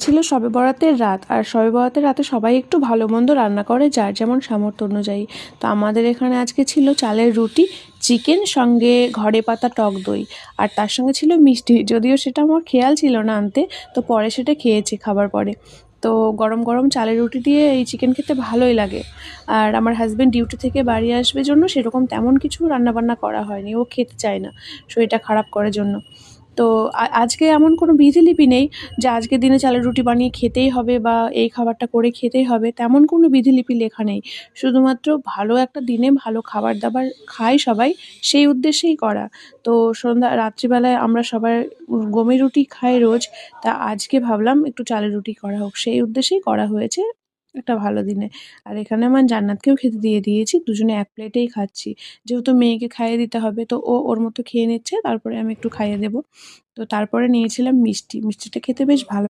ছিল শবে বরাতের রাত, আর শবে বরাতের রাতে সবাই একটু ভালো মন্দ রান্না করে যার যেমন সামর্থ্য অনুযায়ী। তো আমাদের এখানে আজকে ছিল চালের রুটি, চিকেন, সঙ্গে ঘরে পাতা টক দই, আর তার সঙ্গে ছিল মিষ্টি। যদিও সেটা আমার খেয়াল ছিল না আনতে, তো পরে সেটা খেয়েছি খাবার পরে। তো গরম গরম চালের রুটি দিয়ে এই চিকেন খেতে ভালোই লাগে। আর আমার হাজব্যান্ড ডিউটি থেকে বাড়ি আসবে জন্য সেরকম তেমন কিছু রান্নাবান্না করা হয়নি, ও খেতে চায় না শরীরটা খারাপ করার জন্য। তো আজকে এমন কোনো বিধিলিপি নেই যে আজকের দিনে চালের রুটি বানিয়ে খেতেই হবে বা এই খাবারটা করে খেতেই হবে, তেমন কোনো বিধিলিপি লেখা নেই। শুধুমাত্র ভালো একটা দিনে ভালো খাবার দাবার খায় সবাই, সেই উদ্দেশ্যেই করা। তো রাত্রিবেলায় আমরা সবাই গমের রুটি খাই রোজ, তা আজকে ভাবলাম একটু চালের রুটি করা হোক, সেই উদ্দেশ্যেই করা হয়েছে একটা ভালো দিনে। আর এখানে আমার জান্নাতকেও খেতে দিয়ে দিয়েছি, দুজনে এক প্লেটেই খাচ্ছি। যেহেতু মেয়েকে খাইয়ে দিতে হবে, তো ও ওর মতো খেয়ে নিচ্ছে, তারপরে আমি একটু খাইয়ে দেবো। তো তারপরে নিয়েছিলাম মিষ্টি। মিষ্টিটা খেতে বেশ ভালো।